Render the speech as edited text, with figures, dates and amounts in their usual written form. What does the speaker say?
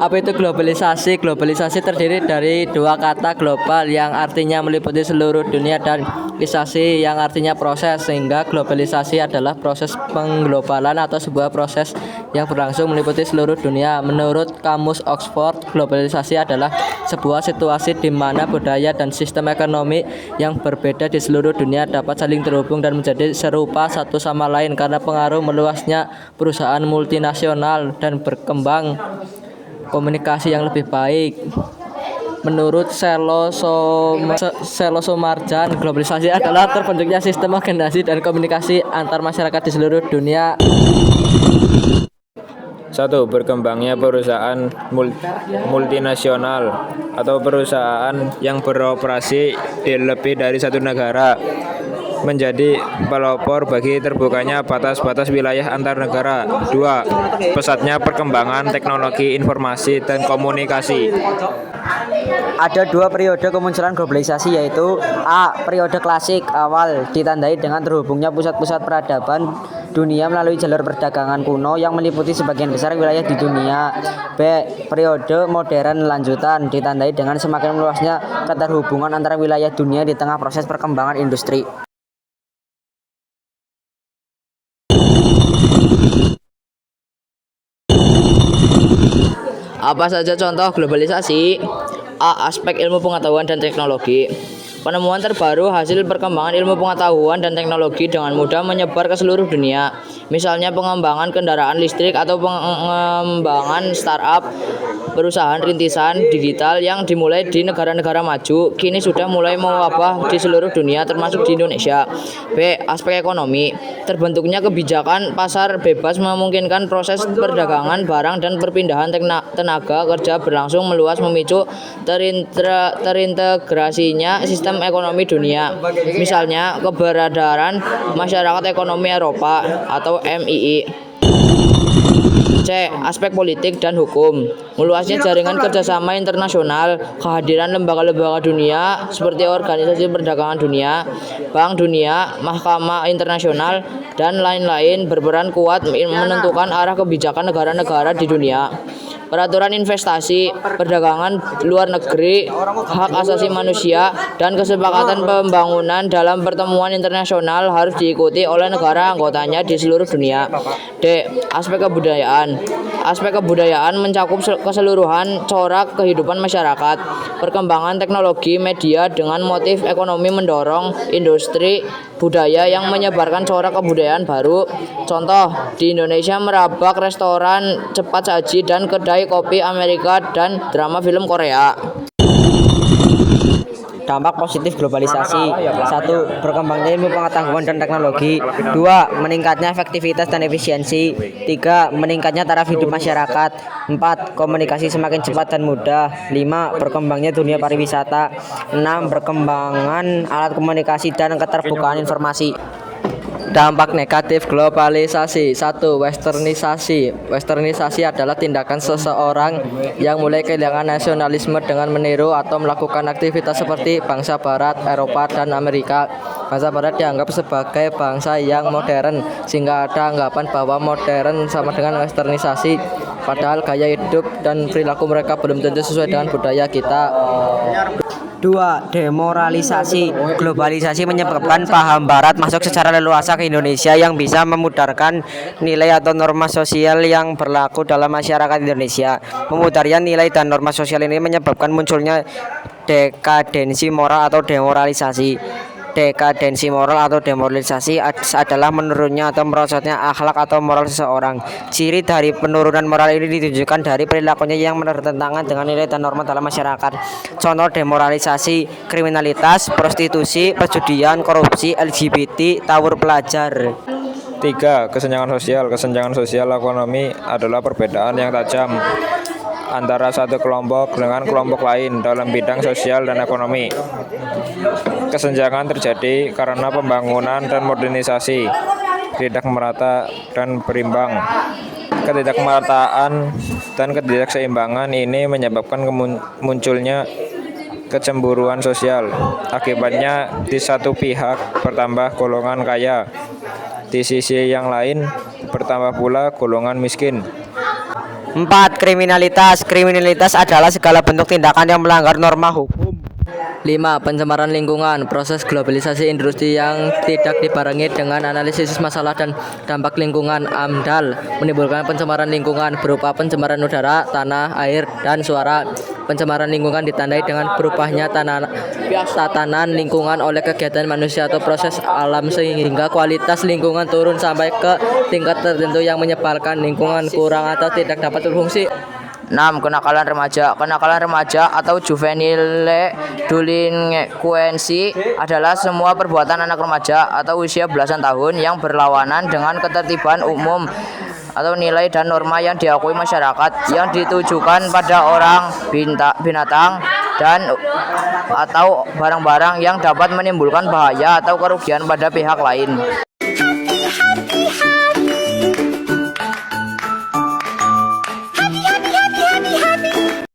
Apa itu globalisasi? Globalisasi terdiri dari dua kata global yang artinya meliputi seluruh dunia dan lisasi yang artinya proses, sehingga globalisasi adalah proses pengglobalan atau sebuah proses yang berlangsung meliputi seluruh dunia. Menurut Kamus Oxford, globalisasi adalah sebuah situasi di mana budaya dan sistem ekonomi yang berbeda di seluruh dunia dapat saling terhubung dan menjadi serupa satu sama lain karena pengaruh meluasnya perusahaan multinasional dan berkembang komunikasi yang lebih baik. Menurut Somarjan, globalisasi adalah terbentuknya sistem organisasi dan komunikasi antar masyarakat di seluruh dunia. 1. Berkembangnya perusahaan multinasional atau perusahaan yang beroperasi di lebih dari satu negara menjadi pelopor bagi terbukanya batas-batas wilayah antar negara. 2. Pesatnya perkembangan teknologi informasi dan komunikasi. Ada dua periode kemunculan globalisasi, yaitu A. Periode klasik awal ditandai dengan terhubungnya pusat-pusat peradaban dunia melalui jalur perdagangan kuno yang meliputi sebagian besar wilayah di dunia. B. Periode modern lanjutan ditandai dengan semakin meluasnya keterhubungan antara wilayah dunia di tengah proses perkembangan industri. Apa saja contoh globalisasi? A. Aspek ilmu pengetahuan dan teknologi. Penemuan terbaru hasil perkembangan ilmu pengetahuan dan teknologi dengan mudah menyebar ke seluruh dunia. Misalnya pengembangan kendaraan listrik atau pengembangan startup, perusahaan rintisan digital yang dimulai di negara-negara maju kini sudah mulai mewabah di seluruh dunia termasuk di Indonesia. B. Aspek ekonomi. Terbentuknya kebijakan pasar bebas memungkinkan proses perdagangan barang dan perpindahan tenaga kerja berlangsung meluas memicu terintegrasinya sistem ekonomi dunia. Misalnya keberadaan Masyarakat Ekonomi Eropa atau MII. C. Aspek politik dan hukum. Meluasnya jaringan kerjasama internasional, kehadiran lembaga-lembaga dunia seperti Organisasi Perdagangan Dunia, Bank Dunia, Mahkamah Internasional, dan lain-lain berperan kuat menentukan arah kebijakan negara-negara di dunia. Peraturan investasi, perdagangan luar negeri, hak asasi manusia, dan kesepakatan pembangunan dalam pertemuan internasional harus diikuti oleh negara anggotanya di seluruh dunia. D. Aspek kebudayaan. Aspek kebudayaan mencakup keseluruhan corak kehidupan masyarakat. Perkembangan teknologi media dengan motif ekonomi mendorong industri budaya yang menyebarkan corak kebudayaan baru. Contoh, di Indonesia merabak restoran cepat saji dan kedai kopi Amerika dan drama film Korea. Dampak positif globalisasi. 1. Berkembangnya ilmu pengetahuan dan teknologi. 2. Meningkatnya efektivitas dan efisiensi. 3. Meningkatnya taraf hidup masyarakat. 4. Komunikasi semakin cepat dan mudah. 5. Berkembangnya dunia pariwisata. 6. Berkembangan alat komunikasi dan keterbukaan informasi. Dampak negatif globalisasi. 1. Westernisasi. Westernisasi adalah tindakan seseorang yang mulai kehilangan nasionalisme dengan meniru atau melakukan aktivitas seperti bangsa Barat, Eropa, dan Amerika. Bangsa Barat dianggap sebagai bangsa yang modern, sehingga ada anggapan bahwa modern sama dengan westernisasi, padahal gaya hidup dan perilaku mereka belum tentu sesuai dengan budaya kita. 2. Demoralisasi. Globalisasi menyebabkan paham barat masuk secara leluasa ke Indonesia yang bisa memudarkan nilai atau norma sosial yang berlaku dalam masyarakat Indonesia. Pemudarnya nilai dan norma sosial ini menyebabkan munculnya dekadensi moral atau demoralisasi. Dekadensi moral atau demoralisasi adalah menurunnya atau merosotnya akhlak atau moral seseorang. Ciri dari penurunan moral ini ditunjukkan dari perilakunya yang bertentangan dengan nilai dan norma dalam masyarakat. Contoh demoralisasi: kriminalitas, prostitusi, perjudian, korupsi, LGBT, tawur pelajar. 3. Kesenjangan sosial. Kesenjangan sosial ekonomi adalah perbedaan yang tajam antara satu kelompok dengan kelompok lain dalam bidang sosial dan ekonomi. Kesenjangan terjadi karena pembangunan dan modernisasi tidak merata dan berimbang. Ketidakmerataan dan ketidakseimbangan ini menyebabkan munculnya kecemburuan sosial. Akibatnya, di satu pihak bertambah golongan kaya, di sisi yang lain bertambah pula golongan miskin. 4. Kriminalitas. Kriminalitas adalah segala bentuk tindakan yang melanggar norma hukum. 5. Pencemaran lingkungan, proses globalisasi industri yang tidak dibarengi dengan analisis masalah dan dampak lingkungan AMDAL menimbulkan pencemaran lingkungan berupa pencemaran udara, tanah, air, dan suara. Pencemaran lingkungan ditandai dengan berubahnya tatanan lingkungan oleh kegiatan manusia atau proses alam sehingga kualitas lingkungan turun sampai ke tingkat tertentu yang menyebabkan lingkungan kurang atau tidak dapat berfungsi. 6. Kenakalan remaja. Kenakalan remaja atau juvenile delinquency adalah semua perbuatan anak remaja atau usia belasan tahun yang berlawanan dengan ketertiban umum atau nilai dan norma yang diakui masyarakat yang ditujukan pada orang, binatang, dan atau barang-barang yang dapat menimbulkan bahaya atau kerugian pada pihak lain.